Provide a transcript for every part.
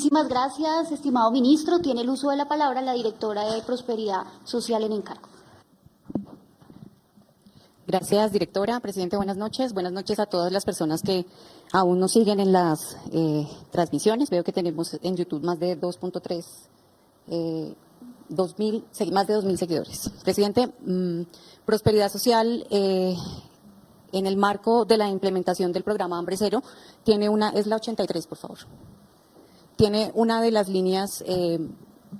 Muchísimas gracias, estimado ministro. Tiene el uso de la palabra la directora de Prosperidad Social en encargo. Gracias, directora. Presidente, buenas noches. Buenas noches a todas las personas que aún nos siguen en las transmisiones. Veo que tenemos en YouTube más de 2.3, más de 2.000 seguidores. Presidente, Prosperidad Social, en el marco de la implementación del programa Hambre Cero, es la 83, por favor. Tiene una de las líneas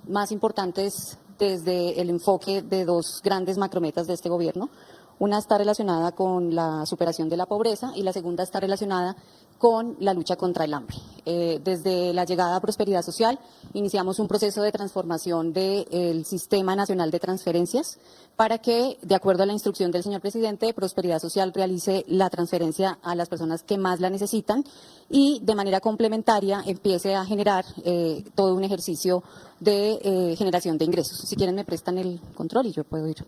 más importantes desde el enfoque de dos grandes macrometas de este gobierno. Una está relacionada con la superación de la pobreza y la segunda está relacionada con la lucha contra el hambre. Desde la llegada a Prosperidad Social iniciamos un proceso de transformación del Sistema Nacional de Transferencias para que, de acuerdo a la instrucción del señor presidente, Prosperidad Social realice la transferencia a las personas que más la necesitan y de manera complementaria empiece a generar todo un ejercicio de generación de ingresos. Si quieren me prestan el control y yo puedo ir.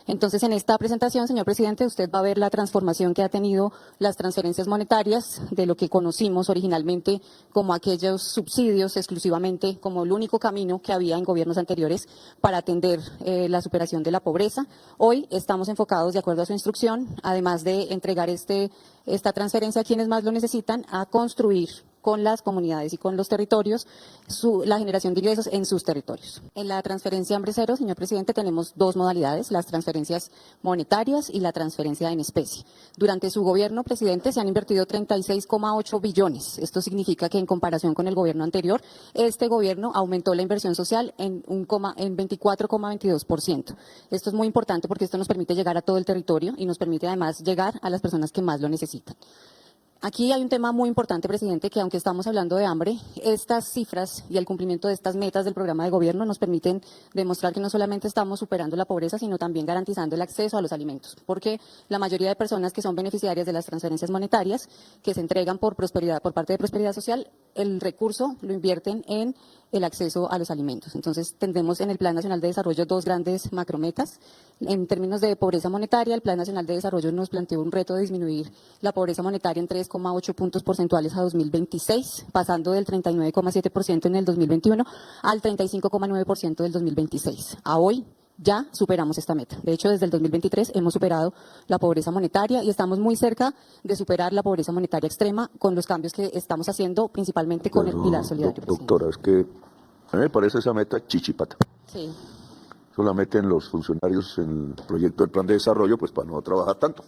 Entonces, en esta presentación, señor presidente, usted va a ver la transformación que ha tenido las transferencias monetarias de lo que conocimos originalmente como aquellos subsidios exclusivamente como el único camino que había en gobiernos anteriores para atender la superación de la pobreza. Hoy estamos enfocados, de acuerdo a su instrucción, además de entregar esta transferencia a quienes más lo necesitan, a construir con las comunidades y con los territorios la generación de ingresos en sus territorios. En la transferencia Hambre Cero, señor presidente, tenemos dos modalidades, las transferencias monetarias y la transferencia en especie. Durante su gobierno, presidente, se han invertido 36,8 billones. Esto significa que en comparación con el gobierno anterior, este gobierno aumentó la inversión social en 24,22%. Esto es muy importante porque esto nos permite llegar a todo el territorio y nos permite además llegar a las personas que más lo necesitan. Aquí hay un tema muy importante, presidente, que aunque estamos hablando de hambre, estas cifras y el cumplimiento de estas metas del programa de gobierno nos permiten demostrar que no solamente estamos superando la pobreza, sino también garantizando el acceso a los alimentos, porque la mayoría de personas que son beneficiarias de las transferencias monetarias que se entregan por parte de Prosperidad Social, el recurso lo invierten en el acceso a los alimentos. Entonces, tendremos en el Plan Nacional de Desarrollo dos grandes macrometas. En términos de pobreza monetaria, el Plan Nacional de Desarrollo nos planteó un reto de disminuir la pobreza monetaria en 3,8 puntos porcentuales a 2026, pasando del 39,7% en el 2021 al 35,9% del 2026. A hoy ya superamos esta meta. De hecho, desde el 2023 hemos superado la pobreza monetaria y estamos muy cerca de superar la pobreza monetaria extrema con los cambios que estamos haciendo, principalmente con el pilar solidario. Doctora, es que a mí me parece esa meta chichipata. Sí. Eso la meten los funcionarios en el proyecto del plan de desarrollo, pues para no trabajar tanto.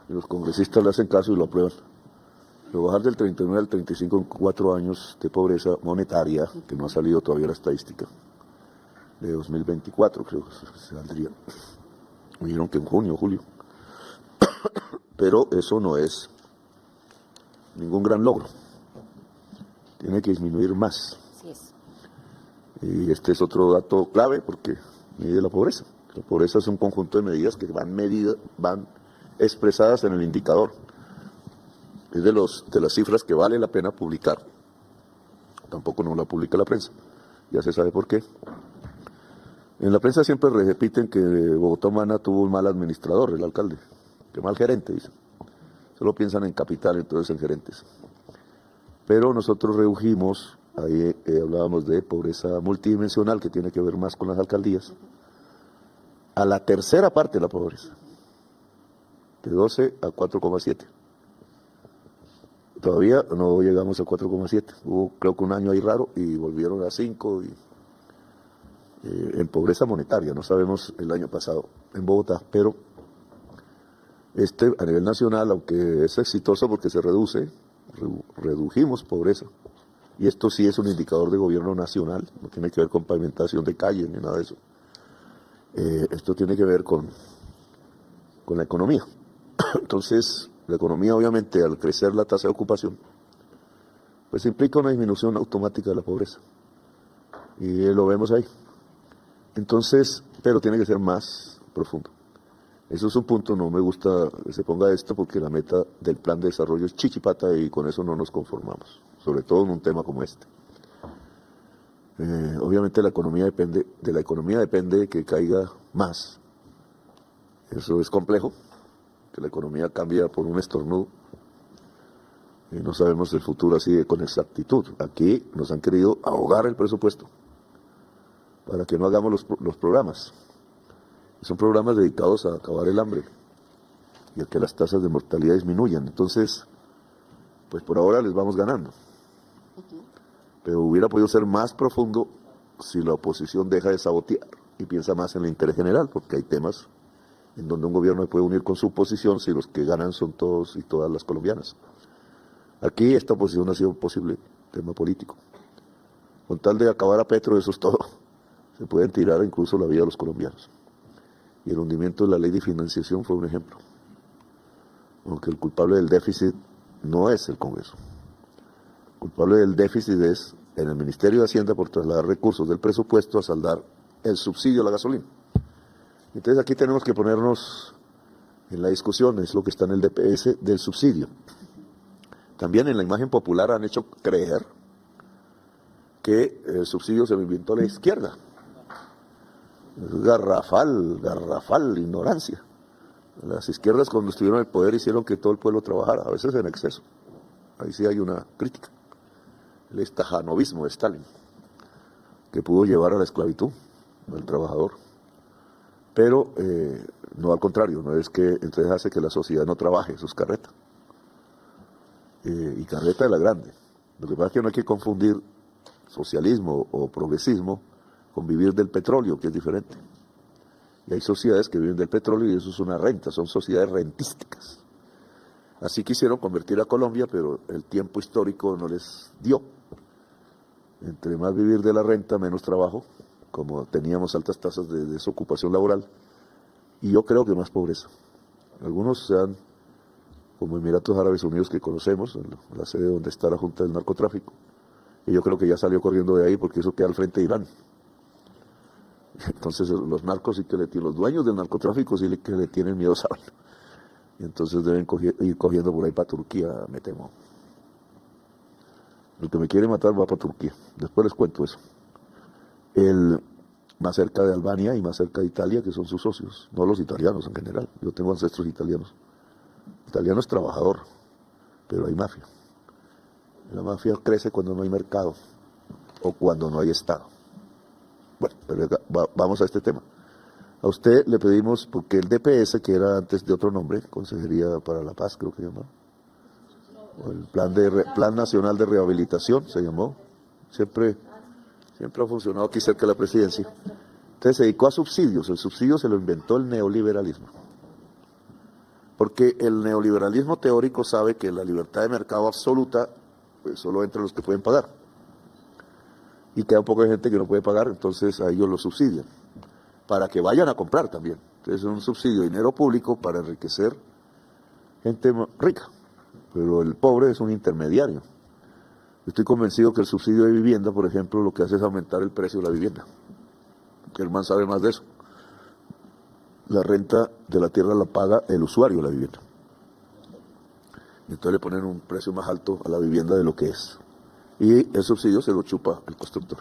Y los congresistas le hacen caso y lo aprueban. Pero bajar del 39 al 35 en 4 años de pobreza monetaria, que no ha salido todavía la estadística, de 2024 creo que saldría. Me dijeron que en junio o julio. Pero eso no es ningún gran logro. Tiene que disminuir más. Así es. Y este es otro dato clave porque mide la pobreza. La pobreza es un conjunto de medidas que van expresadas en el indicador. Es de las cifras que vale la pena publicar. Tampoco no la publica la prensa. Ya se sabe por qué. En la prensa siempre repiten que Bogotá Humana tuvo un mal administrador, el alcalde. Que mal gerente, dicen. Solo piensan en capital, entonces en gerentes. Pero nosotros redujimos, ahí hablábamos de pobreza multidimensional, que tiene que ver más con las alcaldías, a la tercera parte de la pobreza, de 12 a 4,7. Todavía no llegamos a 4,7. Hubo creo que un año ahí raro y volvieron a 5 en pobreza monetaria. No sabemos el año pasado en Bogotá, pero a nivel nacional, aunque es exitoso porque se redujimos pobreza. Y esto sí es un indicador de gobierno nacional, no tiene que ver con pavimentación de calles ni nada de eso. Esto tiene que ver con la economía. Entonces, la economía obviamente al crecer la tasa de ocupación, pues implica una disminución automática de la pobreza. Y lo vemos ahí. Entonces, pero tiene que ser más profundo. Eso es un punto, no me gusta que se ponga esto porque la meta del plan de desarrollo es chichipata y con eso no nos conformamos, sobre todo en un tema como este. Obviamente de la economía depende que caiga más. Eso es complejo, que la economía cambie por un estornudo. y no sabemos el futuro así con exactitud. Aquí nos han querido ahogar el presupuesto para que no hagamos los programas. Son programas dedicados a acabar el hambre y a que las tasas de mortalidad disminuyan. Entonces, pues por ahora les vamos ganando. Pero hubiera podido ser más profundo si la oposición deja de sabotear y piensa más en el interés general, porque hay temas en donde un gobierno se puede unir con su oposición si los que ganan son todos y todas las colombianas. Aquí esta oposición ha sido posible, tema político. Con tal de acabar a Petro, eso es todo. Se pueden tirar incluso la vida de los colombianos. Y el hundimiento de la ley de financiación fue un ejemplo. Aunque el culpable del déficit no es el Congreso. El culpable del déficit es en el Ministerio de Hacienda por trasladar recursos del presupuesto a saldar el subsidio a la gasolina. Entonces aquí tenemos que ponernos en la discusión, es lo que está en el DPS del subsidio. También en la imagen popular han hecho creer que el subsidio se lo inventó la izquierda. Es garrafal ignorancia. Las izquierdas cuando estuvieron en el poder hicieron que todo el pueblo trabajara, a veces en exceso. Ahí sí hay una crítica. El estajanovismo de Stalin, que pudo llevar a la esclavitud al trabajador. Pero no al contrario, no es que entonces hace que la sociedad no trabaje, eso es carreta. Y carreta de la grande. Lo que pasa es que no hay que confundir socialismo o progresismo con vivir del petróleo, que es diferente. Y hay sociedades que viven del petróleo y eso es una renta, son sociedades rentísticas. Así quisieron convertir a Colombia, pero el tiempo histórico no les dio. Entre más vivir de la renta, menos trabajo, como teníamos altas tasas de desocupación laboral, y yo creo que más pobreza. Algunos sean como Emiratos Árabes Unidos, que conocemos, la sede donde está la Junta del Narcotráfico, y yo creo que ya salió corriendo de ahí porque eso queda al frente de Irán. Entonces los narcos sí que los dueños del narcotráfico sí que le tienen miedo, ¿saben? Y entonces deben ir cogiendo por ahí para Turquía, me temo. El que me quiere matar va para Turquía. Después les cuento eso. Más cerca de Albania y más cerca de Italia, que son sus socios, no los italianos en general. Yo tengo ancestros italianos. El italiano es trabajador, pero hay mafia. La mafia crece cuando no hay mercado o cuando no hay Estado. Bueno, pero vamos a este tema. A usted le pedimos, porque el DPS, que era antes de otro nombre, Consejería para la Paz, creo que se llamaba, o el Plan Nacional de Rehabilitación, se llamó, siempre ha funcionado aquí cerca de la presidencia. Entonces se dedicó a subsidios, el subsidio se lo inventó el neoliberalismo. Porque el neoliberalismo teórico sabe que la libertad de mercado absoluta pues, solo entra los que pueden pagar. Y queda un poco de gente que no puede pagar, entonces a ellos los subsidian, para que vayan a comprar también. Entonces es un subsidio de dinero público para enriquecer gente rica, pero el pobre es un intermediario. Estoy convencido que el subsidio de vivienda, por ejemplo, lo que hace es aumentar el precio de la vivienda. Germán sabe más de eso. La renta de la tierra la paga el usuario de la vivienda. Y entonces le ponen un precio más alto a la vivienda de lo que es. Y el subsidio se lo chupa el constructor.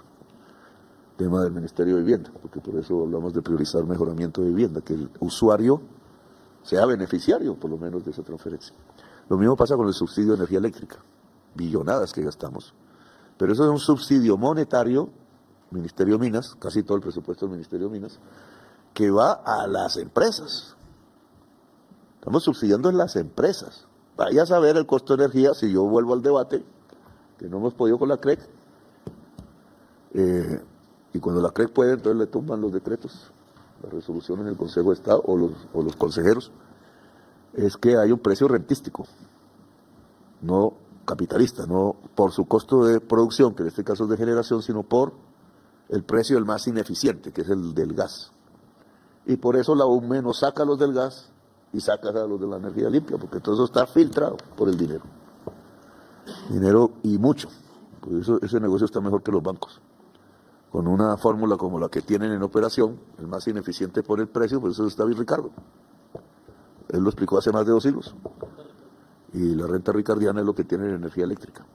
Tema del Ministerio de Vivienda, porque por eso hablamos de priorizar mejoramiento de vivienda, que el usuario sea beneficiario, por lo menos, de esa transferencia. Lo mismo pasa con el subsidio de energía eléctrica, billonadas que gastamos. Pero eso es un subsidio monetario, Ministerio de Minas, casi todo el presupuesto del Ministerio de Minas, que va a las empresas. Estamos subsidiando en las empresas. Vaya a saber el costo de energía, si yo vuelvo al debate, que no hemos podido con la CREC, y cuando la CREC puede, entonces le tumban los decretos, las resoluciones del Consejo de Estado o los consejeros, es que hay un precio rentístico, no capitalista, no por su costo de producción, que en este caso es de generación, sino por el precio del más ineficiente, que es el del gas. Y por eso la UME no saca los del gas y saca a los de la energía limpia, porque todo eso está filtrado por el dinero. Dinero y mucho. Por eso ese negocio está mejor que los bancos. Con una fórmula como la que tienen en operación, el más ineficiente por el precio, por eso está bien Ricardo. Él lo explicó hace más de 2 siglos. Y la renta ricardiana es lo que tiene en energía eléctrica.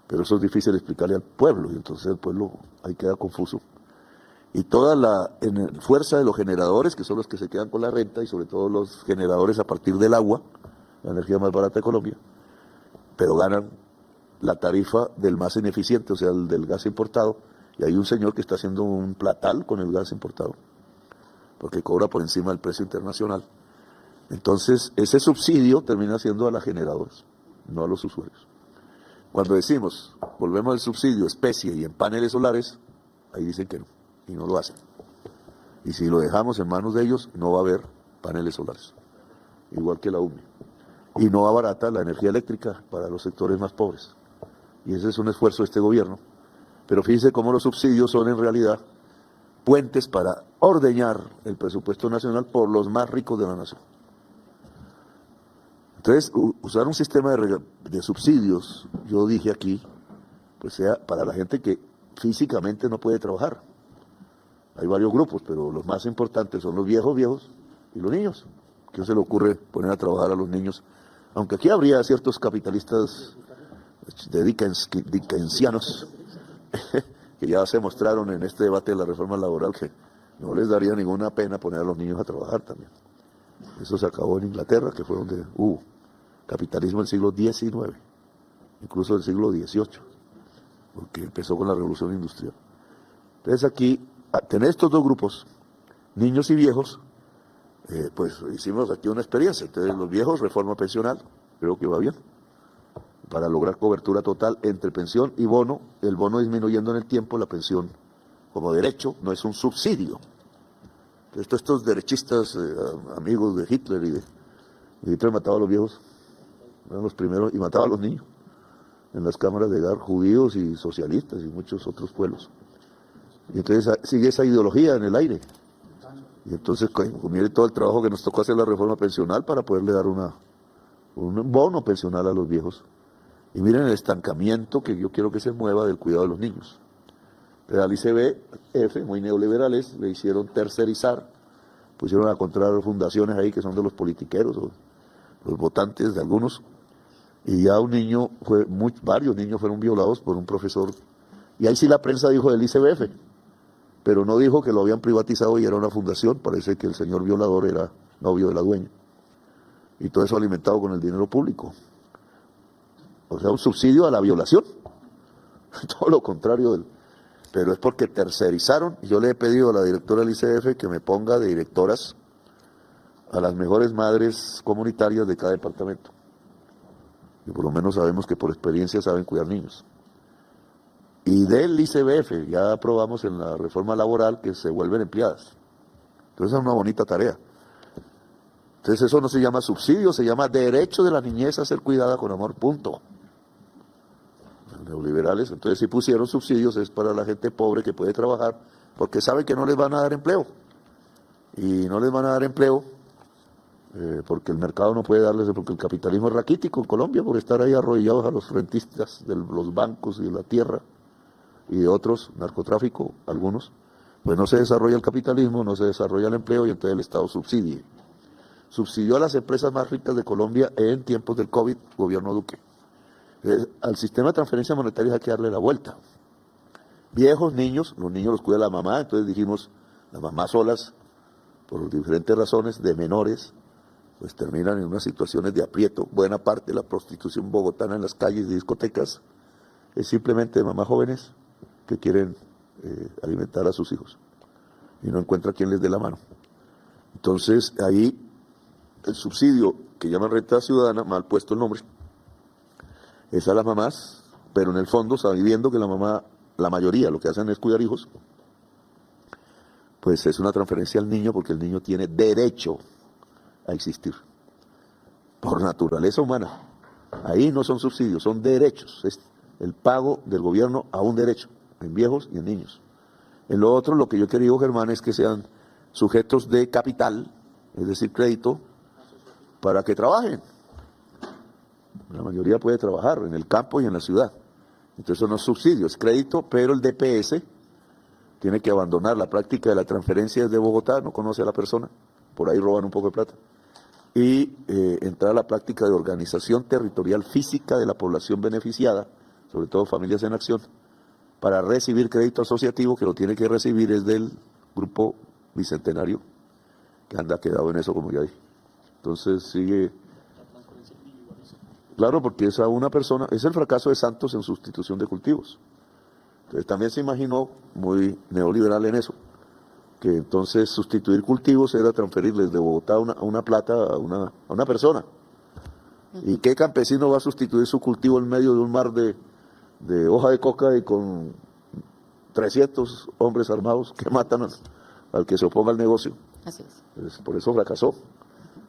Pero eso es difícil explicarle al pueblo, y entonces el pueblo ahí queda confuso. Y toda la fuerza de los generadores, que son los que se quedan con la renta, y sobre todo los generadores a partir del agua, la energía más barata de Colombia, pero ganan la tarifa del más ineficiente, o sea, el del gas importado, y hay un señor que está haciendo un platal con el gas importado, porque cobra por encima del precio internacional. Entonces, ese subsidio termina siendo a las generadoras, no a los usuarios. Cuando decimos, volvemos al subsidio especie y en paneles solares, ahí dicen que no, y no lo hacen. Y si lo dejamos en manos de ellos, no va a haber paneles solares, igual que la UME. Y no abarata la energía eléctrica para los sectores más pobres. Y ese es un esfuerzo de este gobierno. Pero fíjense cómo los subsidios son en realidad puentes para ordeñar el presupuesto nacional por los más ricos de la nación. Entonces, usar un sistema de subsidios, yo dije aquí, pues sea para la gente que físicamente no puede trabajar. Hay varios grupos, pero los más importantes son los viejos y los niños. ¿Qué se le ocurre poner a trabajar a los niños? Aunque aquí habría ciertos capitalistas de dickensianos que ya se mostraron en este debate de la reforma laboral que no les daría ninguna pena poner a los niños a trabajar también. Eso se acabó en Inglaterra, que fue donde hubo capitalismo del siglo XIX, incluso del siglo XVIII, porque empezó con la revolución industrial. Entonces aquí, a tener estos dos grupos, niños y viejos, pues hicimos aquí una experiencia. Entonces los viejos, reforma pensional, creo que va bien, para lograr cobertura total entre pensión y bono, el bono disminuyendo en el tiempo, la pensión como derecho, no es un subsidio. Entonces estos derechistas, amigos de Hitler, y Hitler mataba a los viejos, eran los primeros, y mataba a los niños en las cámaras de gas, judíos y socialistas y muchos otros pueblos. Y entonces sigue esa ideología en el aire. Y entonces, mire todo el trabajo que nos tocó hacer la reforma pensional para poderle dar un bono pensional a los viejos. Y miren el estancamiento que yo quiero que se mueva del cuidado de los niños. Pero al ICBF, muy neoliberales, le hicieron tercerizar, pusieron a encontrar fundaciones ahí que son de los politiqueros, o los votantes de algunos, y ya varios niños fueron violados por un profesor. Y ahí sí la prensa dijo del ICBF, pero no dijo que lo habían privatizado y era una fundación. Parece que el señor violador era novio de la dueña. Y todo eso alimentado con el dinero público. O sea, un subsidio a la violación. Todo lo contrario pero es porque tercerizaron. Yo le he pedido a la directora del ICF que me ponga de directoras a las mejores madres comunitarias de cada departamento. Y por lo menos sabemos que por experiencia saben cuidar niños. Y del ICBF ya aprobamos en la reforma laboral que se vuelven empleadas. Entonces es una bonita tarea. Entonces eso no se llama subsidio, se llama derecho de la niñez a ser cuidada con amor, punto. Los neoliberales, entonces si pusieron subsidios es para la gente pobre que puede trabajar, porque saben que no les van a dar empleo. Y no les van a dar empleo porque el mercado no puede darles, porque el capitalismo es raquítico en Colombia por estar ahí arrodillados a los rentistas de los bancos y de la tierra y de otros, narcotráfico, algunos, pues no se desarrolla el capitalismo, no se desarrolla el empleo y entonces el Estado subsidió a las empresas más ricas de Colombia en tiempos del COVID, gobierno Duque. Al sistema de transferencia monetaria hay que darle la vuelta. Viejos, niños, los niños los cuida la mamá, entonces dijimos, las mamás solas, por diferentes razones, de menores, pues terminan en unas situaciones de aprieto. Buena parte de la prostitución bogotana en las calles y discotecas es simplemente de mamás jóvenes que quieren alimentar a sus hijos y no encuentra quien les dé la mano. Entonces ahí el subsidio que llaman renta ciudadana, mal puesto el nombre, es a las mamás, pero en el fondo sabiendo que la mamá, la mayoría lo que hacen es cuidar hijos, pues es una transferencia al niño porque el niño tiene derecho a existir por naturaleza humana. Ahí no son subsidios, son derechos, es el pago del gobierno a un derecho, en viejos y en niños. En lo otro, lo que yo he querido, Germán, es que sean sujetos de capital, es decir, crédito, para que trabajen. La mayoría puede trabajar en el campo y en la ciudad. Entonces eso no es subsidio, es crédito, pero el DPS tiene que abandonar la práctica de la transferencia desde Bogotá, no conoce a la persona, por ahí roban un poco de plata, y entrar a la práctica de organización territorial física de la población beneficiada, sobre todo familias en acción, para recibir crédito asociativo, que lo tiene que recibir es del grupo bicentenario, que anda quedado en eso, como ya dije. Entonces sigue Claro, porque es a una persona, es el fracaso de Santos en sustitución de cultivos. Entonces también se imaginó, muy neoliberal en eso, que entonces sustituir cultivos era transferirles de Bogotá una plata a una persona. ¿Y qué campesino va a sustituir su cultivo en medio de un mar de hoja de coca y con 300 hombres armados que matan al que se oponga al negocio? Así es. Pues por eso fracasó.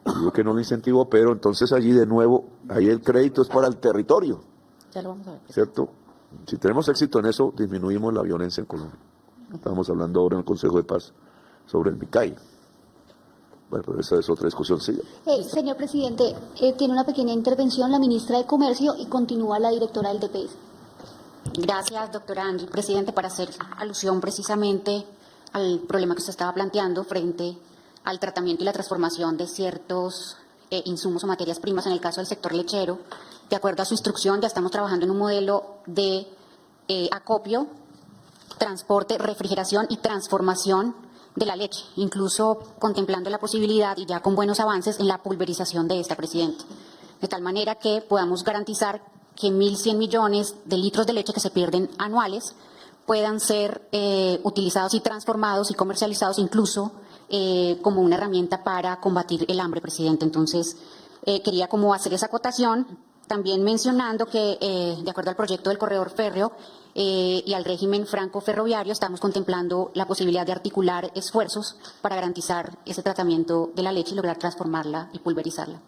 Digo que no lo incentivó, pero entonces allí de nuevo, ahí el crédito es para el territorio, Ya lo vamos a ver. ¿cierto? Si tenemos éxito en eso, disminuimos la violencia en Colombia. Estamos hablando ahora en el Consejo de Paz sobre el MICAI. Bueno, pero esa es otra discusión, sí. Señor presidente, tiene una pequeña intervención la ministra de Comercio y continúa la directora del DPS. Gracias, doctora Angie. Presidente, para hacer alusión precisamente al problema que usted estaba planteando frente al tratamiento y la transformación de ciertos insumos o materias primas en el caso del sector lechero, de acuerdo a su instrucción, ya estamos trabajando en un modelo de acopio, transporte, refrigeración y transformación de la leche, incluso contemplando la posibilidad y ya con buenos avances en la pulverización de esta, presidente, de tal manera que podamos garantizar que 1.100 millones de litros de leche que se pierden anuales puedan ser utilizados y transformados y comercializados incluso como una herramienta para combatir el hambre, presidente. Entonces, quería como hacer esa acotación, también mencionando que, de acuerdo al proyecto del corredor férreo y al régimen franco-ferroviario, estamos contemplando la posibilidad de articular esfuerzos para garantizar ese tratamiento de la leche y lograr transformarla y pulverizarla,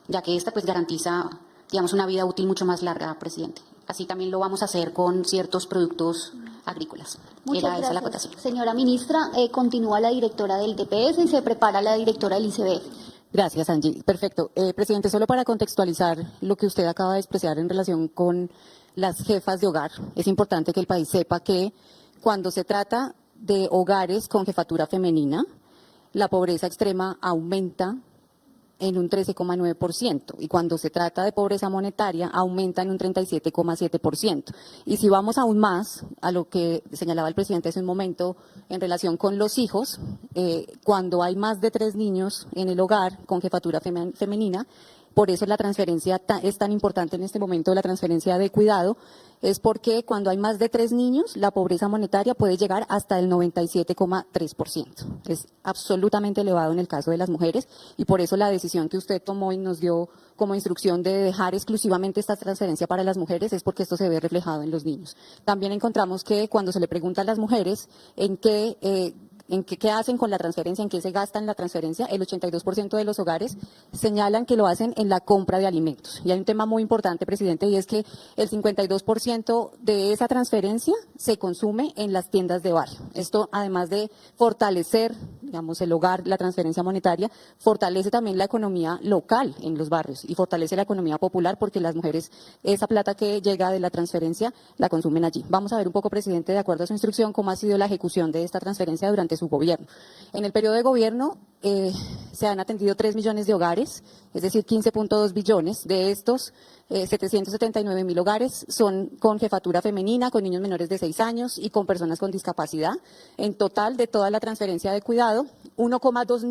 ya que esta pues garantiza, digamos, una vida útil mucho más larga, presidente. Así también lo vamos a hacer con ciertos productos agrícolas. Muchas Era esa la gracias. acotación. Señora ministra, continúa la directora del DPS y se prepara la directora del ICBF. Gracias, Angie. Perfecto. Presidente, solo para contextualizar lo que usted acaba de expresar en relación con las jefas de hogar, es importante que el país sepa que cuando se trata de hogares con jefatura femenina, la pobreza extrema aumenta en un 13,9%, y cuando se trata de pobreza monetaria aumenta en un 37,7%. Y si vamos aún más a lo que señalaba el presidente hace un momento en relación con los hijos, cuando hay más de 3 niños en el hogar con jefatura femenina, por eso la transferencia es tan importante en este momento, la transferencia de cuidado, es porque cuando hay más de 3 niños, la pobreza monetaria puede llegar hasta el 97,3%. Es absolutamente elevado en el caso de las mujeres y por eso la decisión que usted tomó y nos dio como instrucción de dejar exclusivamente esta transferencia para las mujeres es porque esto se ve reflejado en los niños. También encontramos que cuando se le pregunta a las mujeres en qué hacen con la transferencia, en qué se gastan la transferencia, el 82% de los hogares señalan que lo hacen en la compra de alimentos. Y hay un tema muy importante, presidente, y es que el 52% de esa transferencia se consume en las tiendas de barrio. Esto, además de fortalecer, digamos, el hogar, la transferencia monetaria, fortalece también la economía local en los barrios y fortalece la economía popular porque las mujeres, esa plata que llega de la transferencia, la consumen allí. Vamos a ver un poco, presidente, de acuerdo a su instrucción, cómo ha sido la ejecución de esta transferencia durante su gobierno. En el periodo de gobierno se han atendido 3 millones de hogares, es decir, 15,2 billones. De estos, 779.000 hogares son con jefatura femenina, con niños menores de 6 años y con personas con discapacidad. En total, de toda la transferencia de cuidado, 1,2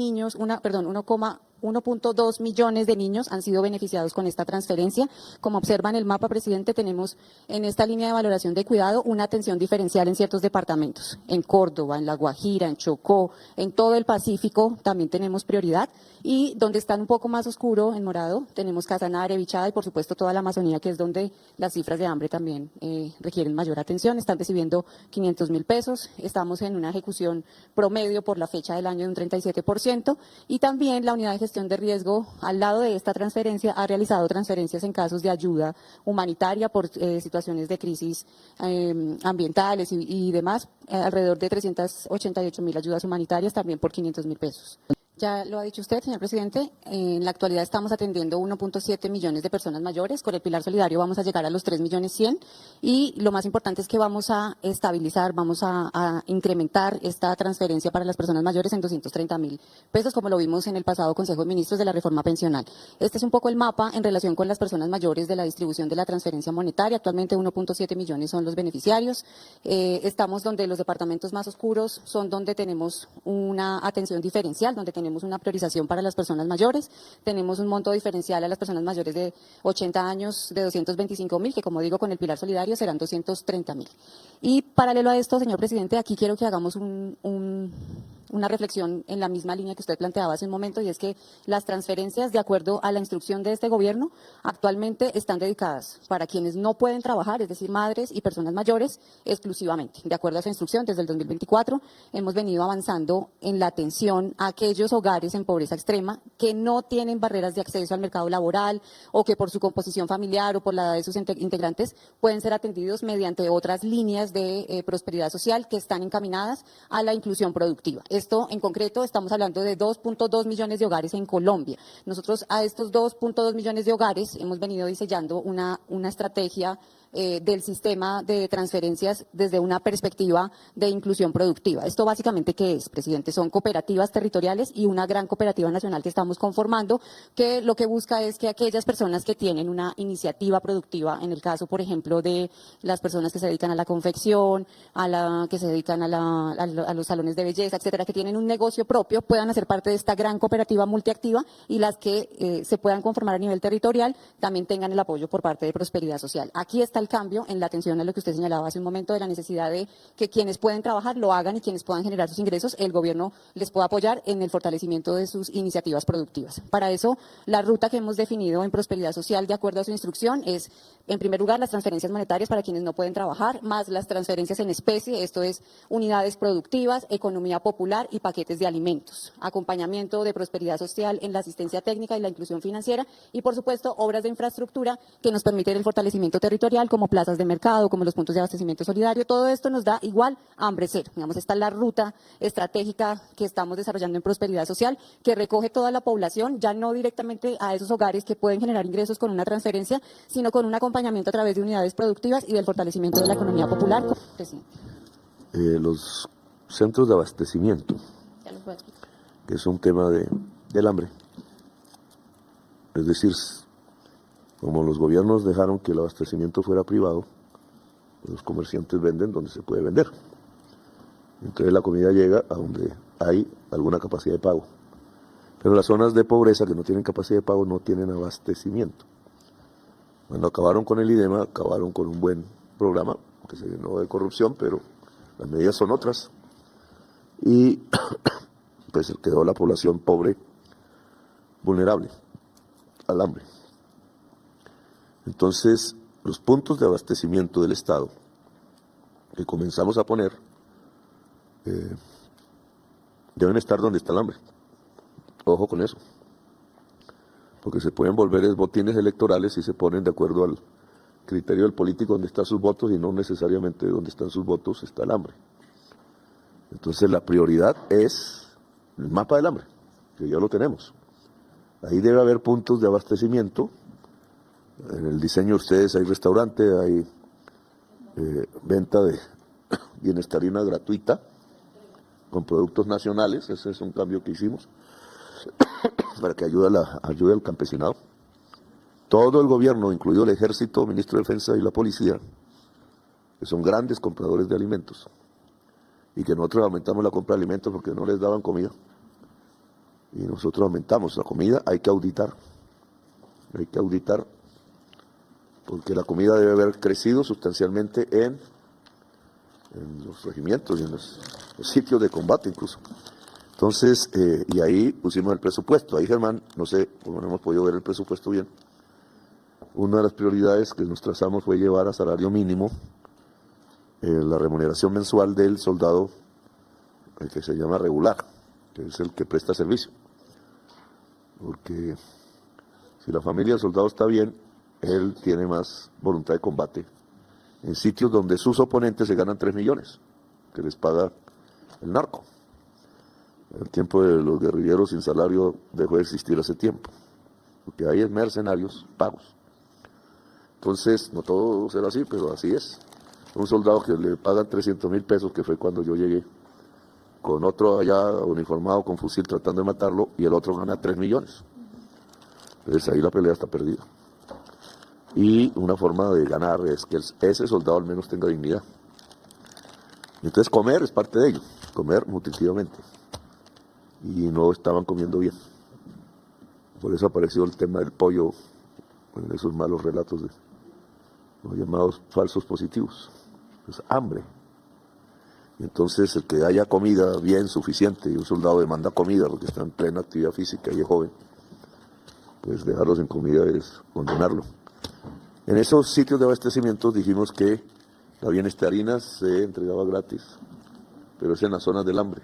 millones de niños han sido beneficiados con esta transferencia. Como observan en el mapa, presidente, tenemos en esta línea de valoración de cuidado una atención diferencial en ciertos departamentos. En Córdoba, en La Guajira, en Chocó, en todo el Pacífico también tenemos prioridad. Y donde están un poco más oscuro, en morado, tenemos Casanare, Bichada y por supuesto toda la Amazonía, que es donde las cifras de hambre también requieren mayor atención. Están recibiendo 500.000 pesos. Estamos en una ejecución promedio por la fecha del año de un 37%. Y también la unidad de gestión de riesgo, al lado de esta transferencia, ha realizado transferencias en casos de ayuda humanitaria por situaciones de crisis ambientales y demás, alrededor de 388.000 ayudas humanitarias, también por 500.000 pesos. Ya lo ha dicho usted, señor presidente, en la actualidad estamos atendiendo 1,7 millones de personas mayores. Con el Pilar Solidario vamos a llegar a los 3.100.000 y lo más importante es que vamos a estabilizar, vamos a incrementar esta transferencia para las personas mayores en 230.000 pesos, como lo vimos en el pasado Consejo de Ministros de la Reforma Pensional. Este es un poco el mapa en relación con las personas mayores de la distribución de la transferencia monetaria. Actualmente 1,7 millones son los beneficiarios. Estamos donde los departamentos más oscuros son donde tenemos una atención diferencial, donde tenemos tenemos una priorización para las personas mayores, tenemos un monto diferencial a las personas mayores de 80 años de 225.000, que como digo, con el Pilar Solidario serán 230.000. Y paralelo a esto, señor presidente, aquí quiero que hagamos una reflexión en la misma línea que usted planteaba hace un momento, y es que las transferencias, de acuerdo a la instrucción de este gobierno, actualmente están dedicadas para quienes no pueden trabajar, es decir, madres y personas mayores, exclusivamente. De acuerdo a esa instrucción, desde el 2024 hemos venido avanzando en la atención a aquellos hogares en pobreza extrema que no tienen barreras de acceso al mercado laboral o que por su composición familiar o por la edad de sus integrantes pueden ser atendidos mediante otras líneas de prosperidad social que están encaminadas a la inclusión productiva. Esto, en concreto, estamos hablando de 2.2 millones de hogares en Colombia. Nosotros a estos 2.2 millones de hogares hemos venido diseñando una estrategia del sistema de transferencias desde una perspectiva de inclusión productiva. ¿Esto básicamente qué es, presidente? Son cooperativas territoriales y una gran cooperativa nacional que estamos conformando, que lo que busca es que aquellas personas que tienen una iniciativa productiva, en el caso, por ejemplo, de las personas que se dedican a la confección, que se dedican a los salones de belleza, etcétera, que tienen un negocio propio, puedan hacer parte de esta gran cooperativa multiactiva, y las que se puedan conformar a nivel territorial también tengan el apoyo por parte de Prosperidad Social. Aquí está el cambio en la atención a lo que usted señalaba hace un momento, de la necesidad de que quienes pueden trabajar lo hagan y quienes puedan generar sus ingresos, el gobierno les pueda apoyar en el fortalecimiento de sus iniciativas productivas. Para eso, la ruta que hemos definido en Prosperidad Social, de acuerdo a su instrucción, es, en primer lugar, las transferencias monetarias para quienes no pueden trabajar, más las transferencias en especie, esto es unidades productivas, economía popular y paquetes de alimentos, acompañamiento de Prosperidad Social en la asistencia técnica y la inclusión financiera, y por supuesto obras de infraestructura que nos permiten el fortalecimiento territorial, como plazas de mercado, como los puntos de abastecimiento solidario. Todo esto nos da igual hambre cero. Digamos, esta es la ruta estratégica que estamos desarrollando en Prosperidad Social, que recoge toda la población, ya no directamente a esos hogares que pueden generar ingresos con una transferencia, sino con un acompañamiento a través de unidades productivas y del fortalecimiento de la economía popular. Presidente. Los centros de abastecimiento, Ya los voy a explicar. que es un tema del hambre. Es decir, como los gobiernos dejaron que el abastecimiento fuera privado, los comerciantes venden donde se puede vender. Entonces la comida llega a donde hay alguna capacidad de pago. Pero las zonas de pobreza que no tienen capacidad de pago no tienen abastecimiento. Cuando acabaron con el IDEMA, acabaron con un buen programa, que se llenó de corrupción, pero las medidas son otras. Y pues quedó la población pobre, vulnerable al hambre. Entonces, los puntos de abastecimiento del Estado que comenzamos a poner deben estar donde está el hambre. Ojo con eso. Porque se pueden volver botines electorales si se ponen de acuerdo al criterio del político donde están sus votos, y no necesariamente donde están sus votos está el hambre. Entonces, la prioridad es el mapa del hambre, que ya lo tenemos. Ahí debe haber puntos de abastecimiento. En el diseño de ustedes hay restaurante, hay venta de bienestarina gratuita con productos nacionales. Ese es un cambio que hicimos para que ayude al campesinado. Todo el gobierno, incluido el Ejército, Ministro de Defensa y la Policía, que son grandes compradores de alimentos, y que nosotros aumentamos la compra de alimentos porque no les daban comida, y nosotros aumentamos la comida. Hay que auditar porque la comida debe haber crecido sustancialmente en los regimientos y en los sitios de combate incluso. Entonces, y ahí pusimos el presupuesto. Ahí, Germán, no sé, como no hemos podido ver el presupuesto bien, una de las prioridades que nos trazamos fue llevar a salario mínimo la remuneración mensual del soldado, el que se llama regular, que es el que presta servicio. Porque si la familia del soldado está bien, él tiene más voluntad de combate en sitios donde sus oponentes se ganan 3 millones, que les paga el narco. El tiempo de los guerrilleros sin salario dejó de existir hace tiempo, porque ahí es mercenarios pagos. Entonces, no todo será así, pero así es. Un soldado que le pagan 300.000 pesos, que fue cuando yo llegué, con otro allá uniformado con fusil tratando de matarlo, y el otro gana 3 millones. Entonces ahí la pelea está perdida. Y una forma de ganar es que ese soldado al menos tenga dignidad. Entonces comer es parte de ello, comer nutritivamente. y no estaban comiendo bien. Por eso apareció el tema del pollo en esos malos relatos de los llamados falsos positivos. Es hambre. Y entonces el que haya comida bien, suficiente, y un soldado demanda comida porque está en plena actividad física y es joven, pues dejarlos en comida es condenarlo. En esos sitios de abastecimiento dijimos que la Bienestarina se entregaba gratis, pero es en las zonas del hambre.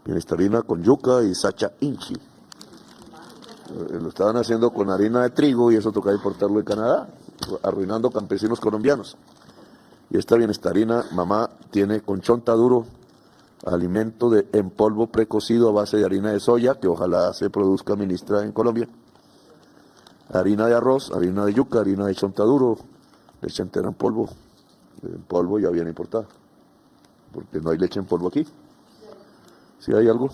Bienestarina con yuca y sacha inchi. Lo estaban haciendo con harina de trigo y eso tocaba importarlo de Canadá, arruinando campesinos colombianos. Y esta Bienestarina, mamá, tiene con chontaduro, alimento en polvo precocido a base de harina de soya, que ojalá se produzca, ministra, en Colombia. Harina de arroz, harina de yuca, harina de chontaduro, leche entera en polvo ya viene importada, porque no hay leche en polvo aquí. ¿Sí hay algo?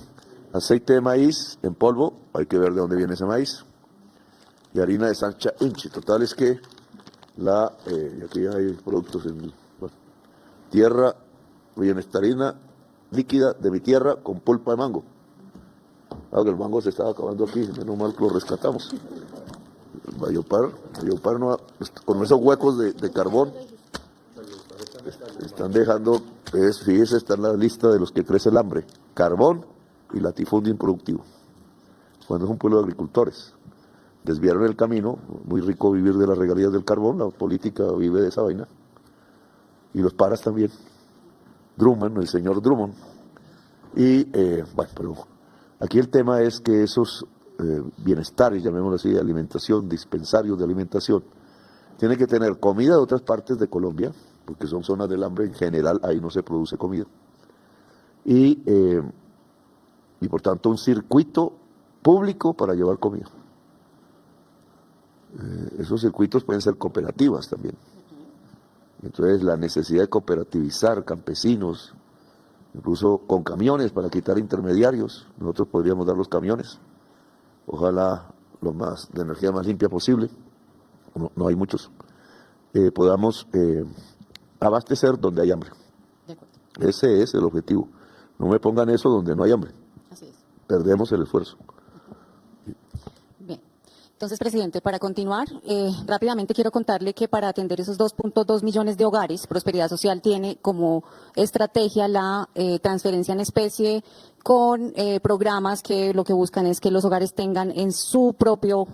Aceite de maíz en polvo, hay que ver de dónde viene ese maíz. Y harina de sacha inchi. Total es que y aquí hay productos en tierra, Bienestarina líquida de mi tierra con pulpa de mango. Que el mango se estaba acabando aquí, menos mal que lo rescatamos. El Bayopar no, con esos huecos de carbón, están dejando, fíjese, está en la lista de los que crece el hambre, carbón y latifundio improductivo. Cuando es un pueblo de agricultores. Desviaron el camino, muy rico vivir de las regalías del carbón, la política vive de esa vaina. Y los paras también. Drummond, el señor Drummond. Y, pero aquí el tema es que esos bienestares, llamémoslo así, de alimentación, dispensarios de alimentación, tienen que tener comida de otras partes de Colombia, porque son zonas del hambre, en general ahí no se produce comida. Y por tanto un circuito público para llevar comida. Esos circuitos pueden ser cooperativas también. Entonces la necesidad de cooperativizar campesinos, incluso con camiones para quitar intermediarios, nosotros podríamos dar los camiones, ojalá de energía más limpia posible, no hay muchos, podamos abastecer donde hay hambre. Ese es el objetivo. No me pongan eso donde no hay hambre. Así es. Perdemos el esfuerzo. Bien. Entonces, presidente, para continuar, rápidamente quiero contarle que para atender esos 2.2 millones de hogares, Prosperidad Social tiene como estrategia la transferencia en especie con programas que lo que buscan es que los hogares tengan en su propio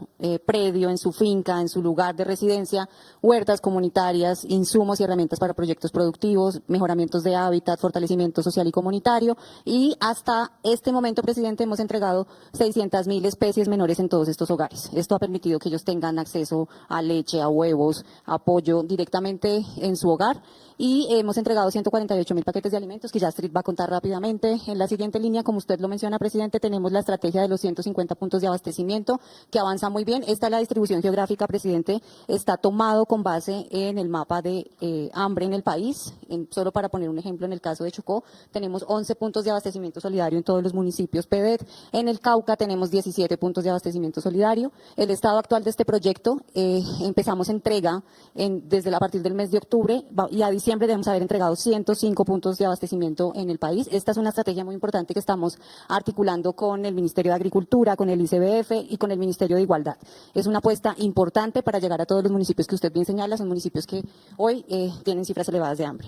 predio, en su finca, en su lugar de residencia, huertas comunitarias, insumos y herramientas para proyectos productivos, mejoramientos de hábitat, fortalecimiento social y comunitario. Y hasta este momento, presidente, hemos entregado 600.000 especies menores en todos estos hogares. Esto ha permitido que ellos tengan acceso a leche, a huevos, a pollo directamente en su hogar. Y hemos entregado 148.000 paquetes de alimentos, que ya Astrid va a contar rápidamente. En la siguiente línea, como usted lo menciona, presidente, tenemos la estrategia de los 150 puntos de abastecimiento, que avanza muy bien. Esta es la distribución geográfica, presidente, está tomado con base en el mapa de hambre en el país. Solo para poner un ejemplo, en el caso de Chocó, tenemos 11 puntos de abastecimiento solidario en todos los municipios PEDET. En el Cauca tenemos 17 puntos de abastecimiento solidario. El estado actual de este proyecto, empezamos entrega a partir del mes de octubre y a diciembre debemos haber entregado 105 puntos de abastecimiento en el país. Esta es una estrategia muy importante que estamos articulando con el Ministerio de Agricultura, con el ICBF y con el Ministerio de Igualdad. Es una apuesta importante para llegar a todos los municipios que usted bien señala, son municipios que hoy tienen cifras elevadas de hambre.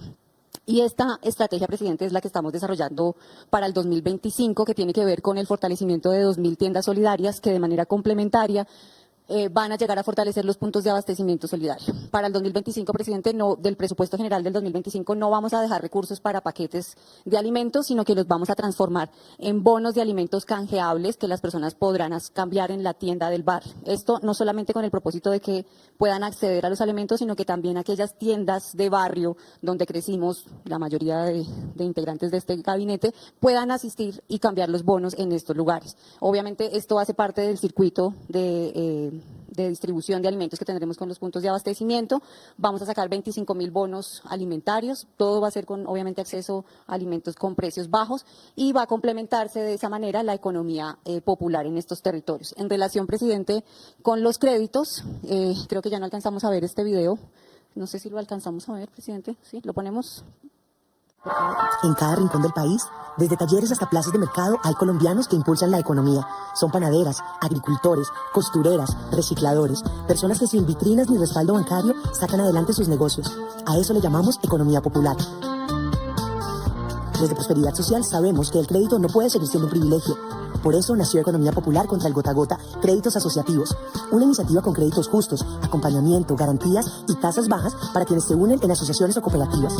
Y esta estrategia, presidente, es la que estamos desarrollando para el 2025, que tiene que ver con el fortalecimiento de 2.000 tiendas solidarias que de manera complementaria van a llegar a fortalecer los puntos de abastecimiento solidario. Para el 2025, presidente, del presupuesto general del 2025 no vamos a dejar recursos para paquetes de alimentos, sino que los vamos a transformar en bonos de alimentos canjeables que las personas podrán cambiar en la tienda del barrio. Esto no solamente con el propósito de que puedan acceder a los alimentos, sino que también aquellas tiendas de barrio donde crecimos, la mayoría de integrantes de este gabinete, puedan asistir y cambiar los bonos en estos lugares. Obviamente esto hace parte del circuito de distribución de alimentos que tendremos con los puntos de abastecimiento. Vamos a sacar 25.000 bonos alimentarios. Todo va a ser con, obviamente, acceso a alimentos con precios bajos y va a complementarse de esa manera la economía popular en estos territorios. En relación, presidente, con los créditos, creo que ya no alcanzamos a ver este video. No sé si lo alcanzamos a ver, presidente. ¿Sí? ¿Lo ponemos? En cada rincón del país, desde talleres hasta plazas de mercado, hay colombianos que impulsan la economía. Son panaderas, agricultores, costureras, recicladores, personas que sin vitrinas ni respaldo bancario sacan adelante sus negocios. A eso le llamamos economía popular. Desde Prosperidad Social sabemos que el crédito no puede seguir siendo un privilegio. Por eso nació Economía Popular contra el Gota a Gota, Créditos Asociativos, una iniciativa con créditos justos, acompañamiento, garantías y tasas bajas para quienes se unen en asociaciones o cooperativas.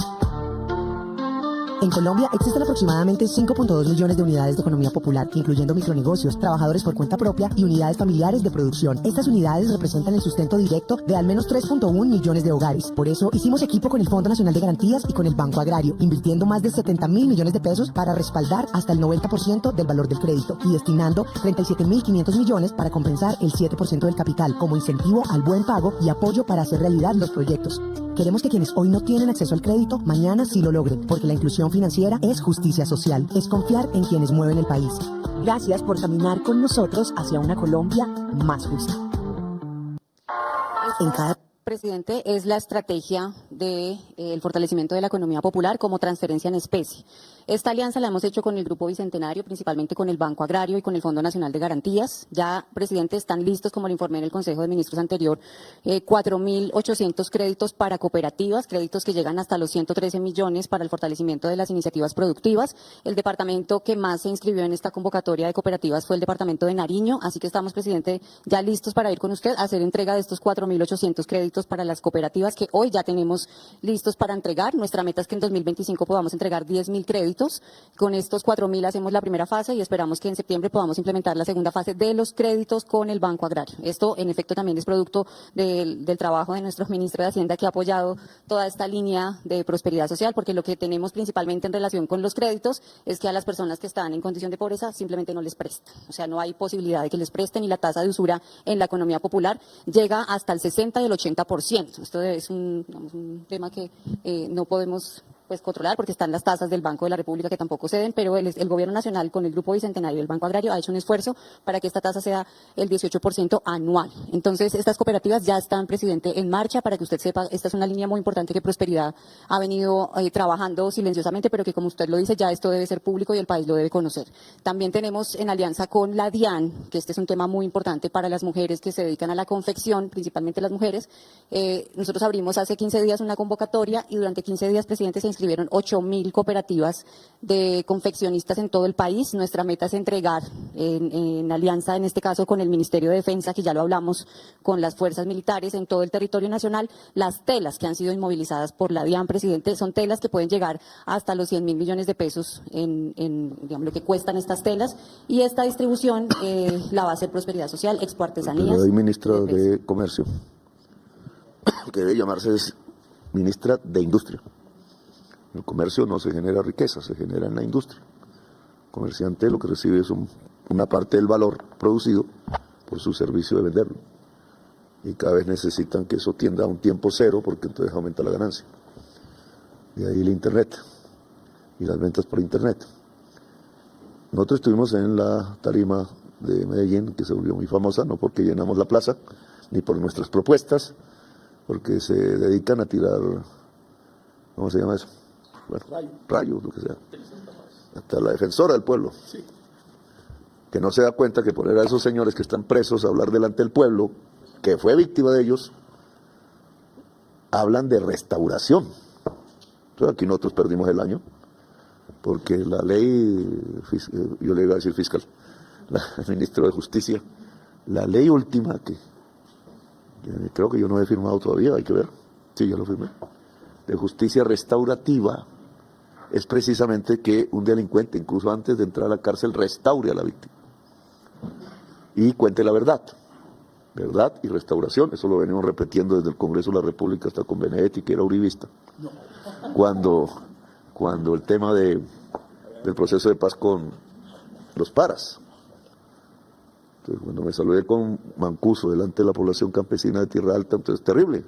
En Colombia existen aproximadamente 5.2 millones de unidades de economía popular, incluyendo micronegocios, trabajadores por cuenta propia y unidades familiares de producción. Estas unidades representan el sustento directo de al menos 3.1 millones de hogares. Por eso hicimos equipo con el Fondo Nacional de Garantías y con el Banco Agrario, invirtiendo más de 70.000 millones de pesos para respaldar hasta el 90% del valor del crédito y destinando 37.500 millones para compensar el 7% del capital como incentivo al buen pago y apoyo para hacer realidad los proyectos. Queremos que quienes hoy no tienen acceso al crédito, mañana sí lo logren, porque la inclusión financiera es justicia social, es confiar en quienes mueven el país. Gracias por caminar con nosotros hacia una Colombia más justa. En cada Presidente, es la estrategia del fortalecimiento de la economía popular como transferencia en especie. Esta alianza la hemos hecho con el Grupo Bicentenario, principalmente con el Banco Agrario y con el Fondo Nacional de Garantías. Ya, presidente, están listos, como le informé en el Consejo de Ministros anterior, 4.800 créditos para cooperativas, créditos que llegan hasta los 113 millones para el fortalecimiento de las iniciativas productivas. El departamento que más se inscribió en esta convocatoria de cooperativas fue el departamento de Nariño, así que estamos, presidente, ya listos para ir con usted a hacer entrega de estos 4.800 créditos para las cooperativas que hoy ya tenemos listos para entregar. Nuestra meta es que en 2025 podamos entregar 10.000 créditos. Con estos 4.000 hacemos la primera fase y esperamos que en septiembre podamos implementar la segunda fase de los créditos con el Banco Agrario. Esto, en efecto, también es producto del trabajo de nuestro ministro de Hacienda, que ha apoyado toda esta línea de prosperidad social, porque lo que tenemos principalmente en relación con los créditos es que a las personas que están en condición de pobreza simplemente no les prestan. O sea, no hay posibilidad de que les presten y la tasa de usura en la economía popular llega hasta el 60 y el 80%. Esto es un tema que no podemos controlar, porque están las tasas del Banco de la República que tampoco ceden, pero el Gobierno Nacional con el Grupo Bicentenario y el Banco Agrario ha hecho un esfuerzo para que esta tasa sea el 18% anual. Entonces, estas cooperativas ya están, presidente, en marcha. Para que usted sepa, esta es una línea muy importante que Prosperidad ha venido trabajando silenciosamente, pero que, como usted lo dice, ya esto debe ser público y el país lo debe conocer. También tenemos en alianza con la DIAN, que este es un tema muy importante para las mujeres que se dedican a la confección, principalmente las mujeres. Nosotros abrimos hace 15 días una convocatoria y durante 15 días, presidente, se inscribieron 8.000 cooperativas de confeccionistas en todo el país. Nuestra meta es entregar, en alianza, en este caso, con el Ministerio de Defensa, que ya lo hablamos, con las fuerzas militares en todo el territorio nacional, las telas que han sido inmovilizadas por la DIAN, presidente. Son telas que pueden llegar hasta los 100.000 millones de pesos en digamos, lo que cuestan estas telas. Y esta distribución la va a hacer Prosperidad Social, Expo Artesanías. Hay ministra de Comercio, que debe llamarse ministra de Industria. En el comercio no se genera riqueza, se genera en la industria. El comerciante lo que recibe es una parte del valor producido por su servicio de venderlo. Y cada vez necesitan que eso tienda a un tiempo cero, porque entonces aumenta la ganancia. Y ahí el Internet y las ventas por Internet. Nosotros estuvimos en la tarima de Medellín, que se volvió muy famosa, no porque llenamos la plaza, ni por nuestras propuestas, porque se dedican a tirar, ¿cómo se llama eso? Bueno, rayos, lo que sea. Hasta la defensora del pueblo. Sí. Que no se da cuenta que poner a esos señores que están presos a hablar delante del pueblo, que fue víctima de ellos, hablan de restauración. Entonces aquí nosotros perdimos el año, porque la ley, yo le iba a decir fiscal, el ministro de Justicia, la ley última que creo que yo no he firmado todavía, hay que ver, sí, ya lo firmé, de justicia restaurativa, es precisamente que un delincuente, incluso antes de entrar a la cárcel, restaure a la víctima y cuente la verdad. Verdad y restauración, eso lo venimos repitiendo desde el Congreso de la República hasta con Benedetti, que era uribista, cuando el tema del proceso de paz con los paras. Entonces, cuando me saludé con Mancuso delante de la población campesina de Tierra Alta, entonces terrible.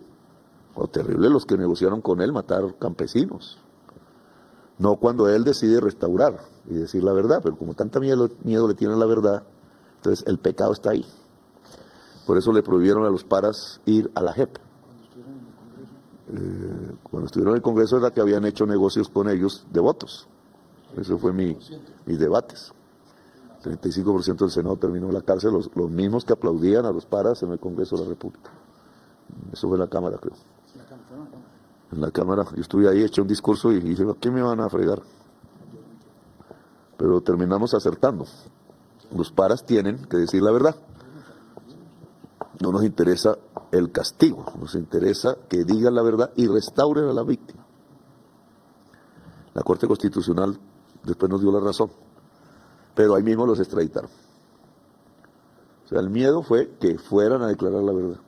Terrible los que negociaron con él matar campesinos. No cuando él decide restaurar y decir la verdad, pero como tanta miedo le tiene a la verdad, entonces el pecado está ahí. Por eso le prohibieron a los paras ir a la JEP. Cuando estuvieron en el Congreso era que habían hecho negocios con ellos de votos. Eso fue mis debates. 35% del Senado terminó en la cárcel, los mismos que aplaudían a los paras en el Congreso de la República. Eso fue en la Cámara, creo. En la Cámara, yo estuve ahí, eché un discurso y dije, ¿a qué me van a fregar? Pero terminamos acertando. Los paras tienen que decir la verdad. No nos interesa el castigo, nos interesa que digan la verdad y restauren a la víctima. La Corte Constitucional después nos dio la razón, pero ahí mismo los extraditaron. O sea, el miedo fue que fueran a declarar la verdad.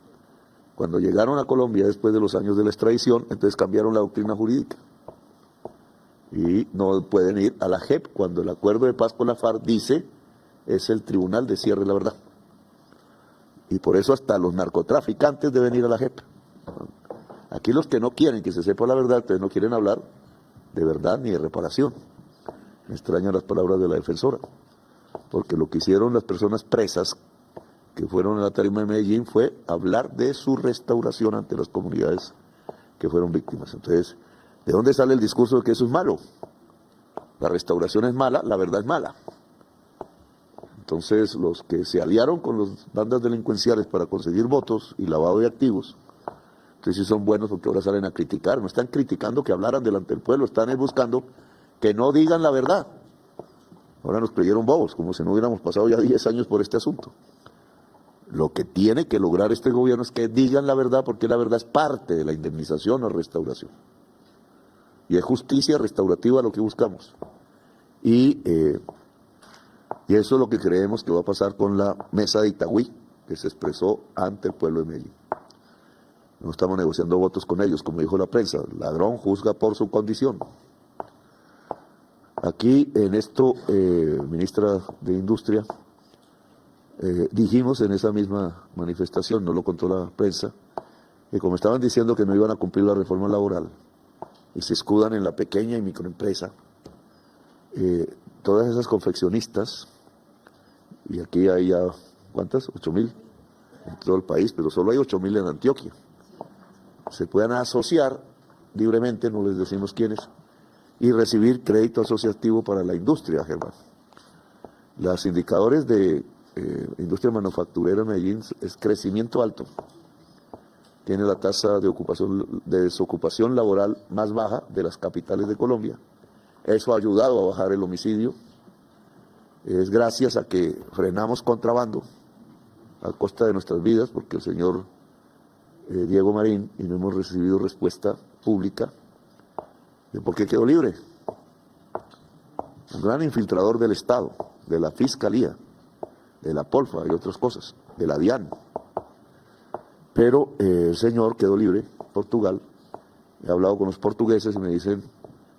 Cuando llegaron a Colombia después de los años de la extradición, entonces cambiaron la doctrina jurídica. Y no pueden ir a la JEP cuando el acuerdo de paz con la FARC dice es el tribunal de cierre de la verdad. Y por eso hasta los narcotraficantes deben ir a la JEP. Aquí los que no quieren que se sepa la verdad, entonces no quieren hablar de verdad ni de reparación. Me extrañan las palabras de la defensora, porque lo que hicieron las personas presas que fueron a la tarima de Medellín fue hablar de su restauración ante las comunidades que fueron víctimas. Entonces, ¿de dónde sale el discurso de que eso es malo? La restauración es mala, la verdad es mala. Entonces, los que se aliaron con las bandas delincuenciales para conseguir votos y lavado de activos, entonces sí son buenos porque ahora salen a criticar. No están criticando que hablaran delante del pueblo, están buscando que no digan la verdad. Ahora nos creyeron bobos, como si no hubiéramos pasado ya 10 años por este asunto. Lo que tiene que lograr este gobierno es que digan la verdad, porque la verdad es parte de la indemnización o restauración. Y es justicia restaurativa lo que buscamos. Y eso es lo que creemos que va a pasar con la mesa de Itagüí, que se expresó ante el pueblo de Medellín. No estamos negociando votos con ellos, como dijo la prensa. El ladrón juzga por su condición. Aquí en esto, ministra de Industria, dijimos en esa misma manifestación, no lo contó la prensa, que como estaban diciendo que no iban a cumplir la reforma laboral y se escudan en la pequeña y microempresa, todas esas confeccionistas, y aquí hay ya, ¿cuántas? 8.000 en todo el país, pero solo hay 8.000 en Antioquia. Se puedan asociar libremente, no les decimos quiénes, y recibir crédito asociativo para la industria, Germán. Los indicadores de industria manufacturera en Medellín es crecimiento alto. Tiene la tasa de desocupación laboral más baja de las capitales de Colombia. Eso ha ayudado a bajar el homicidio. Es gracias a que frenamos contrabando a costa de nuestras vidas, porque el señor Diego Marín, y no hemos recibido respuesta pública de por qué quedó libre. Un gran infiltrador del Estado, de la Fiscalía, de la Polfa y otras cosas, de la DIAN. Pero el señor quedó libre, Portugal. He hablado con los portugueses y me dicen,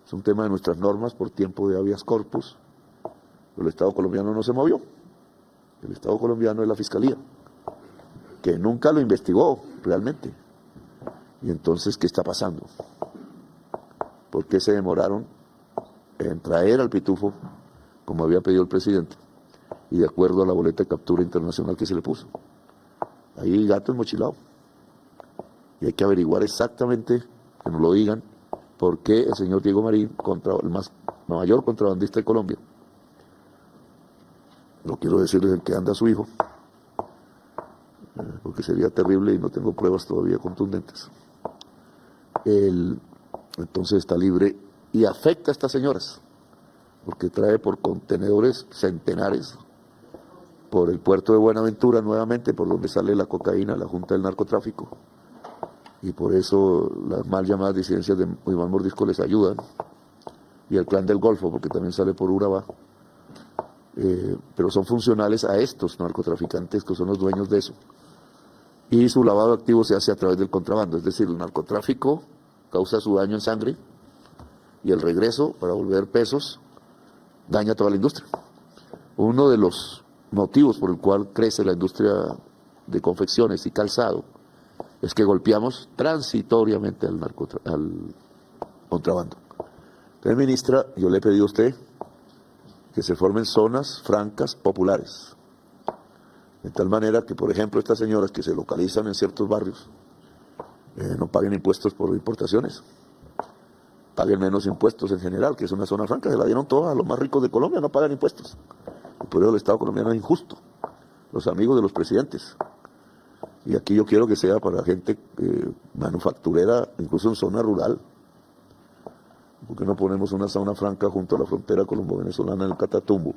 es un tema de nuestras normas por tiempo de habeas corpus. Pero el Estado colombiano no se movió. El Estado colombiano es la Fiscalía, que nunca lo investigó realmente. Y entonces, ¿qué está pasando? ¿Por qué se demoraron en traer al Pitufo, como había pedido el presidente, y de acuerdo a la boleta de captura internacional que se le puso? Ahí el gato enmochilado. Y hay que averiguar exactamente, que nos lo digan, por qué el señor Diego Marín, el mayor contrabandista de Colombia, no quiero decirles el que anda su hijo, porque sería terrible y no tengo pruebas todavía contundentes. Entonces está libre y afecta a estas señoras, porque trae por contenedores centenares por el puerto de Buenaventura nuevamente, por donde sale la cocaína, la Junta del Narcotráfico, y por eso las mal llamadas disidencias de Iván Mordisco les ayudan, y el Clan del Golfo, porque también sale por Urabá, pero son funcionales a estos narcotraficantes que son los dueños de eso. Y su lavado de activos se hace a través del contrabando, es decir, el narcotráfico causa su daño en sangre y el regreso para volver pesos daña toda la industria. Uno de los motivos por el cual crece la industria de confecciones y calzado es que golpeamos transitoriamente al contrabando. Entonces, ministra, yo le he pedido a usted que se formen zonas francas populares, de tal manera que, por ejemplo, estas señoras que se localizan en ciertos barrios no paguen impuestos por importaciones, paguen menos impuestos en general, que es una zona franca, se la dieron todas a los más ricos de Colombia, no pagan impuestos. Y por eso el Estado colombiano es injusto, los amigos de los presidentes. Y aquí yo quiero que sea para gente manufacturera, incluso en zona rural. ¿Por qué no ponemos una zona franca junto a la frontera colombo-venezolana en el Catatumbo?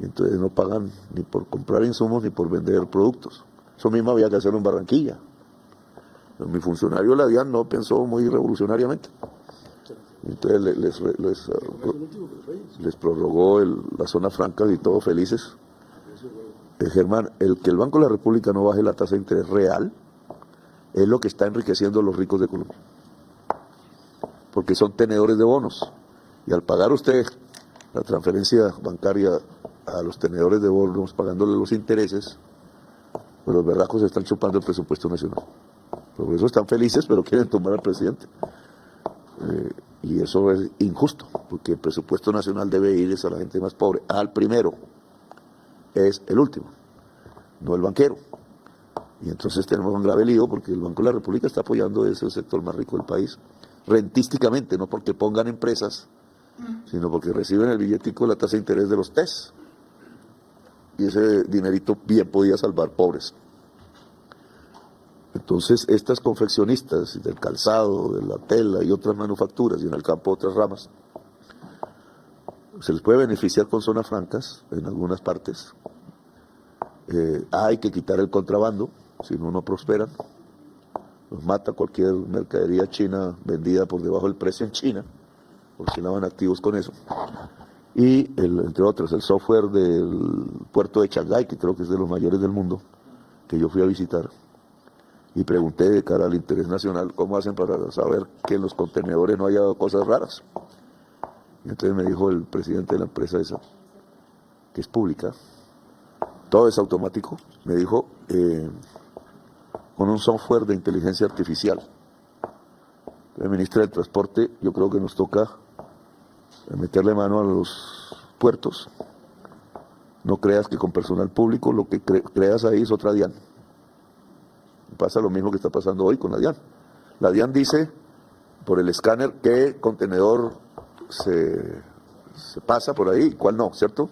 Y entonces no pagan ni por comprar insumos ni por vender productos. Eso mismo había que hacerlo en Barranquilla. Pero mi funcionario de la DIAN no pensó muy revolucionariamente. Entonces les prorrogó las zonas francas y todos felices. Germán, el que el Banco de la República no baje la tasa de interés real es lo que está enriqueciendo a los ricos de Colombia. Porque son tenedores de bonos. Y al pagar usted la transferencia bancaria a los tenedores de bonos, pagándole los intereses, pues los berracos están chupando el presupuesto nacional. Por eso están felices, pero quieren tumbar al presidente. Y eso es injusto, porque el presupuesto nacional debe ir a la gente más pobre. Al primero es el último, no el banquero. Y entonces tenemos un grave lío, porque el Banco de la República está apoyando ese sector más rico del país, rentísticamente, no porque pongan empresas, sino porque reciben el billetico de la tasa de interés de los TES. Y ese dinerito bien podía salvar pobres. Entonces, estas confeccionistas del calzado, de la tela y otras manufacturas, y en el campo otras ramas, se les puede beneficiar con zonas francas en algunas partes. Hay que quitar el contrabando, si no prosperan. Los mata cualquier mercadería china vendida por debajo del precio en China, porque lavan activos con eso. Y, entre otros, el software del puerto de Shanghái, que creo que es de los mayores del mundo, que yo fui a visitar. Y pregunté de cara al interés nacional cómo hacen para saber que en los contenedores no haya cosas raras. Y entonces me dijo el presidente de la empresa esa, que es pública, todo es automático, me dijo, con un software de inteligencia artificial. El ministro del Transporte, yo creo que nos toca meterle mano a los puertos. No creas que con personal público lo que creas ahí es otra DIAN. Pasa lo mismo que está pasando hoy con la DIAN. La DIAN dice por el escáner qué contenedor se pasa por ahí y cuál no, ¿cierto?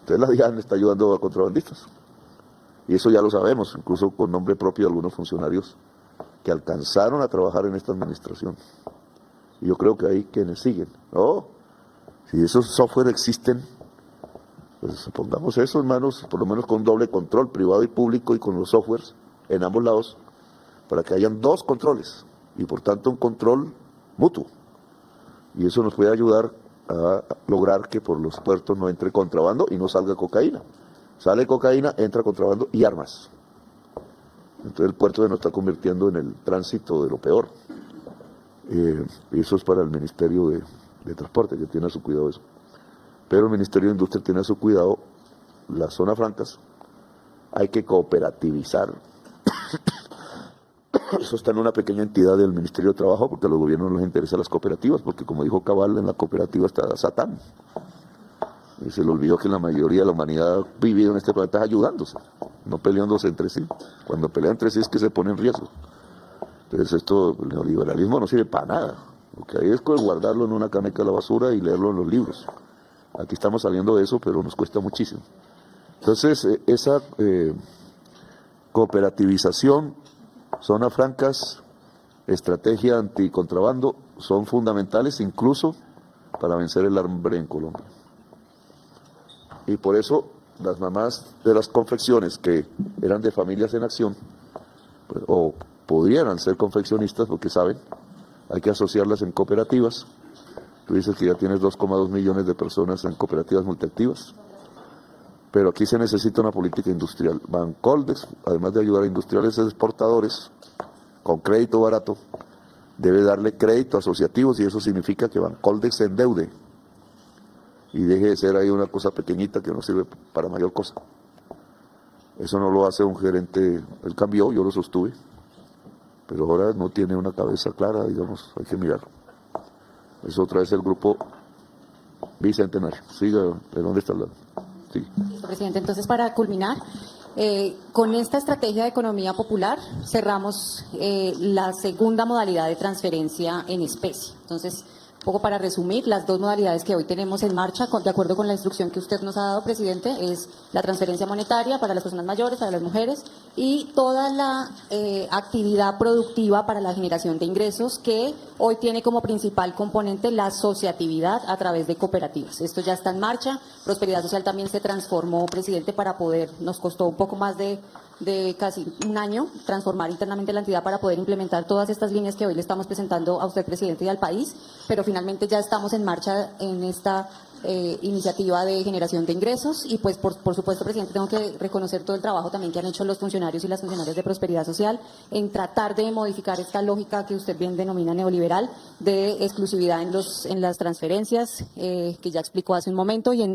Entonces la DIAN está ayudando a contrabandistas. Y eso ya lo sabemos, incluso con nombre propio de algunos funcionarios que alcanzaron a trabajar en esta administración. Y yo creo que hay quienes siguen. No, si esos software existen, pues pongamos eso en manos, por lo menos con doble control, privado y público, y con los softwares en ambos lados, para que hayan dos controles, y por tanto un control mutuo. Y eso nos puede ayudar a lograr que por los puertos no entre contrabando y no salga cocaína. Sale cocaína, entra contrabando y armas. Entonces el puerto se nos está convirtiendo en el tránsito de lo peor. Y eso es para el Ministerio de Transporte, que tiene a su cuidado eso. Pero el Ministerio de Industria tiene a su cuidado las zonas francas. Hay que cooperativizar. Eso está en una pequeña entidad del Ministerio de Trabajo, porque a los gobiernos no les interesan las cooperativas, porque como dijo Cabal, en la cooperativa está Satán. Y se le olvidó que la mayoría de la humanidad vive en este planeta ayudándose, no peleándose entre sí. Cuando pelean entre sí es que se pone en riesgo. Entonces esto, el neoliberalismo no sirve para nada. Lo que hay es guardarlo en una caneca de la basura y leerlo en los libros. Aquí estamos saliendo de eso, pero nos cuesta muchísimo. Entonces, esa cooperativización, zonas francas, estrategia anticontrabando, son fundamentales incluso para vencer el hambre en Colombia. Y por eso las mamás de las confecciones que eran de familias en acción, pues, o pudieran ser confeccionistas, porque saben, hay que asociarlas en cooperativas. Tú dices que ya tienes 2,2 millones de personas en cooperativas multiactivas. Pero aquí se necesita una política industrial. Bancoldex, además de ayudar a industriales exportadores con crédito barato, debe darle crédito asociativos, y eso significa que Bancoldex se endeude y deje de ser ahí una cosa pequeñita que no sirve para mayor cosa. Eso no lo hace un gerente, él cambió, yo lo sostuve, pero ahora no tiene una cabeza clara, digamos, hay que mirar. Eso otra vez el grupo Bicentenario. Siga, ¿de dónde está hablando? Sí. Presidente, entonces para culminar, Con esta estrategia de economía popular cerramos la segunda modalidad de transferencia en especie. Entonces, un poco para resumir, las dos modalidades que hoy tenemos en marcha, de acuerdo con la instrucción que usted nos ha dado, presidente, es la transferencia monetaria para las personas mayores, para las mujeres, y toda la actividad productiva para la generación de ingresos, que hoy tiene como principal componente la asociatividad a través de cooperativas. Esto ya está en marcha. Prosperidad Social también se transformó, presidente, para poder, nos costó un poco más de casi un año transformar internamente la entidad para poder implementar todas estas líneas que hoy le estamos presentando a usted, presidente, y al país, pero finalmente ya estamos en marcha en esta iniciativa de generación de ingresos y pues por supuesto, presidente, tengo que reconocer todo el trabajo también que han hecho los funcionarios y las funcionarias de Prosperidad Social en tratar de modificar esta lógica que usted bien denomina neoliberal de exclusividad en las transferencias que ya explicó hace un momento y en